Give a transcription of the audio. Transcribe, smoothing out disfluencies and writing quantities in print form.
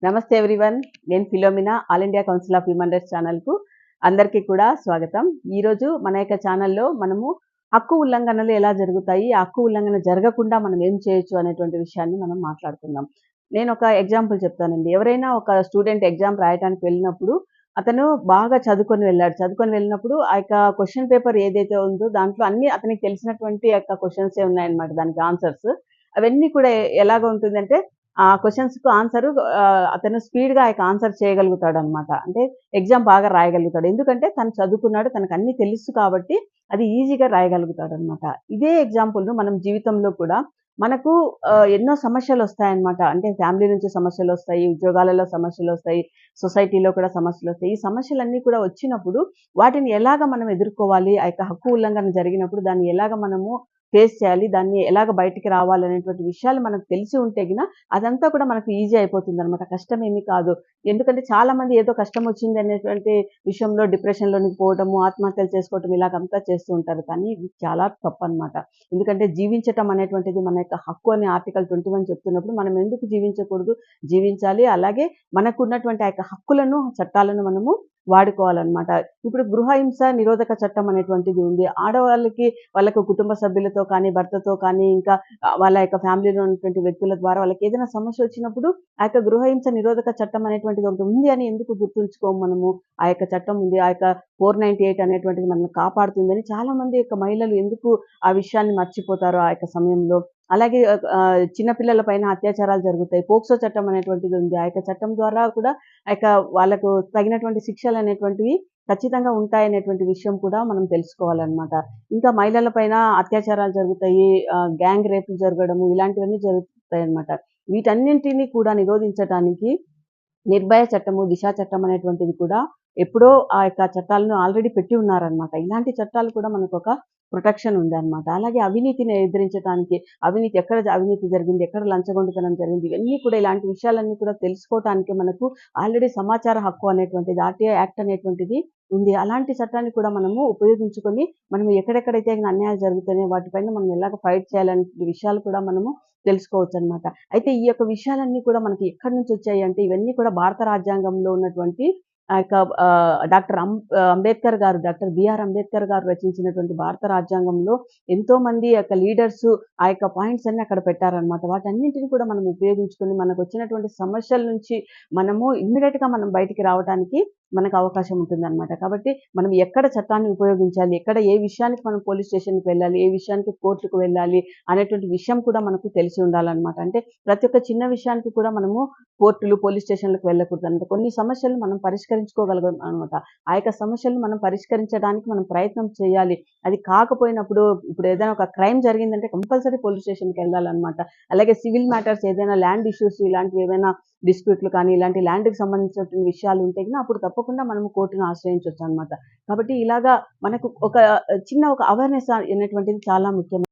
నమస్తే ఎవ్రీవన్. నేను Philomena all India council of human rights ఛానల్‌కు అందరికీ కూడా స్వాగతం. ఈరోజు మన యొక్క ఛానల్‌లో మనము హక్కు ఉల్లంఘనలు ఎలా జరుగుతాయి, ఆ హక్కు ఉల్లంఘన జరగకుండా మనం ఏం చేయొచ్చు అనేటువంటి విషయాన్ని మనం మాట్లాడుకుందాం. నేను ఒక ఎగ్జాంపుల్ చెప్తానండి. ఎవరైనా ఒక స్టూడెంట్ ఎగ్జామ్ రాయటానికి వెళ్ళినప్పుడు అతను బాగా చదువుకొని వెళ్ళాడు. చదువుకొని వెళ్ళినప్పుడు ఆ యొక్క క్వెషన్ పేపర్ ఏదైతే ఉందో దాంట్లో అన్నీ అతనికి తెలిసినటువంటి యొక్క క్వెషన్సే ఉన్నాయన్నమాట, దానికి ఆన్సర్స్. అవన్నీ కూడా ఎలాగ ఉంటుందంటే ఆ క్వెషన్స్‌కు ఆన్సరు అతను స్పీడ్‌గా ఆ యొక్క ఆన్సర్ చేయగలుగుతాడనమాట. అంటే ఎగ్జామ్ బాగా రాయగలుగుతాడు. ఎందుకంటే తను చదువుకున్నాడు. తనకన్నీ తెలుసు కాబట్టి అది ఈజీగా రాయగలుగుతాడనమాట. ఇదే ఎగ్జాంపుల్‌ను మనం జీవితంలో కూడా మనకు ఎన్నో సమస్యలొస్తాయన్నమాట. అంటే ఫ్యామిలీ నుంచి సమస్యలొస్తాయి, ఉద్యోగాలలో సమస్యలొస్తాయి, సొసైటీలో కూడా సమస్యలొస్తాయి. ఈ సమస్యలన్నీ కూడా వచ్చినప్పుడు వాటిని ఎలాగ మనం ఎదుర్కోవాలి, ఆ యొక్క హక్కు ఉల్లంఘన జరిగినప్పుడు దాన్ని ఎలాగ మనము ఫేస్ చేయాలి, దాన్ని ఎలాగ బయటికి రావాలనేటువంటి విషయాలు మనకు తెలిసి ఉంటే గిన అదంతా కూడా మనకు ఈజీ అయిపోతుందనమాట. కష్టమేమీ కాదు. ఎందుకంటే చాలామంది ఏదో కష్టమొచ్చింది అనేటువంటి విషయంలో డిప్రెషన్‌లోనికి పోవడము, ఆత్మహత్యలు చేసుకోవటం ఇలాగంతా చేస్తూ ఉంటారు. కానీ ఇది చాలా తప్పనమాట. ఎందుకంటే జీవించటం అనేటువంటిది మన యొక్క హక్కు అని ఆర్టికల్ 21 చెప్తున్నప్పుడు మనం ఎందుకు జీవించకూడదు? జీవించాలి. అలాగే మనకున్నటువంటి ఆ యొక్క హక్కులను, చట్టాలను మనము వాడుకోవాలనమాట. ఇప్పుడు గృహహింస నిరోధక చట్టం అనేటువంటిది ఉంది. ఆడవాళ్ళకి వాళ్ళకు కుటుంబ సభ్యులతో కానీ, భర్తతో కానీ, ఇంకా వాళ్ళ యొక్క ఫ్యామిలీలో ఉన్నటువంటి వ్యక్తుల ద్వారా వాళ్ళకేదైనా సమస్యొచ్చినప్పుడు ఆ యొక్క గృహహింస నిరోధక చట్టం అనేటువంటిది ఒకటి ఉంది అని ఎందుకు గుర్తుంచుకోము మనము? ఆ యొక్క చట్టం ఉంది. ఆ యొక్క 498 అనేటువంటిది మనల్ని కాపాడుతుందని చాలామంది యొక్క మహిళలు ఎందుకు ఆ విషయాన్ని మర్చిపోతారో ఆ యొక్క సమయంలో. అలాగే చిన్న పిల్లల పైన అత్యాచారాలు జరుగుతాయి. పోక్సో చట్టం అనేటువంటిది ఉంది. ఆ యొక్క చట్టం ద్వారా కూడా ఆ యొక్క వాళ్ళకు తగినటువంటి శిక్షలనేటువంటివి ఖచ్చితంగా ఉంటాయనేటువంటి విషయం కూడా మనం తెలుసుకోవాలనమాట. ఇంకా మహిళల పైన అత్యాచారాలు జరుగుతాయి. గ్యాంగ్ రేపులు జరగడము ఇలాంటివన్నీ జరుగుతాయన్నమాట. వీటన్నింటిని కూడా నిరోధించటానికి నిర్భయ చట్టము, దిశా చట్టం అనేటువంటివి కూడా ఎప్పుడో ఆ యొక్క చట్టాలను ఆల్రెడీ పెట్టి ఉన్నారనమాట. ఇలాంటి చట్టాలు కూడా మనకొక ప్రొటెక్షన్ ఉందనమాట. అలాగే అవినీతిని ఎదిరించటానికి, ఎక్కడ అవినీతి జరిగింది, ఎక్కడ లంచగొండితనం జరిగింది, ఇవన్నీ కూడా ఇలాంటి విషయాలన్నీ కూడా తెలుసుకోవటానికి మనకు ఆల్రెడీ సమాచార హక్కు అనేటువంటిది, ఆర్‌టిఐ యాక్ట్ అనేటువంటిది ఉంది. అలాంటి చట్టాన్ని కూడా మనము ఉపయోగించుకొని, మనం ఎక్కడెక్కడైతే అన్యాయాలు జరుగుతున్నాయో వాటిపైన మనం ఎలాగ ఫైట్ చేయాలనే విషయాలు కూడా మనము తెలుసుకోవచ్చనమాట. అయితే ఈ యొక్క విషయాలన్నీ కూడా మనకి ఎక్కడి నుంచొచ్చాయి అంటే, ఇవన్నీ కూడా భారత రాజ్యాంగంలో ఉన్నటువంటి ఆ యొక్క అంబేద్కర్ గారు, డాక్టర్ బిఆర్ అంబేద్కర్ గారు రచించినటువంటి భారత రాజ్యాంగంలో ఎంతోమంది యొక్క లీడర్సు ఆ యొక్క పాయింట్స్ అన్నీ అక్కడ పెట్టారనమాట. వాటన్నింటిని కూడా మనం ఉపయోగించుకొని మనకొచ్చినటువంటి సమస్యల నుంచి మనము ఇమ్మీడియేట్‌గా మనం బయటికి రావటానికి మనకు అవకాశం ఉంటుందనమాట. కాబట్టి మనం ఎక్కడ చట్టాన్ని ఉపయోగించాలి, ఎక్కడ ఏ విషయానికి మనం పోలీస్ స్టేషన్‌కి వెళ్ళాలి, ఏ విషయానికి కోర్టుకు వెళ్ళాలి అనేటువంటి విషయం కూడా మనకు తెలిసి ఉండాలనమాట. అంటే ప్రతి ఒక్క చిన్న విషయానికి కూడా మనము కోర్టులు, పోలీస్ స్టేషన్‌లకు వెళ్ళకూడదనమాట. కొన్ని సమస్యలను మనం పరిష్కరించుకోగలం అనమాట. ఆ యొక్క సమస్యలను మనం పరిష్కరించడానికి మనం ప్రయత్నం చేయాలి. అది కాకపోయినప్పుడు ఇప్పుడు ఏదైనా ఒక క్రైమ్ జరిగిందంటే కంపల్సరీ పోలీస్ స్టేషన్‌కి వెళ్ళాలనమాట. అలాగే సివిల్ మ్యాటర్స్ ఏదైనా ల్యాండ్ ఇష్యూస్ ఇలాంటివి ఏవైనా డిస్ప్యూట్‌లు కానీ, ఇలాంటి ల్యాండ్‌కి సంబంధించినటువంటి విషయాలు ఉంటే గిన అప్పుడు తప్పకుండా మనము కోర్టును ఆశ్రయించొచ్చనమాట. కాబట్టి ఇలాగా మనకు ఒక చిన్న అవేర్‌నెస్ అనేటువంటిది చాలా ముఖ్యం.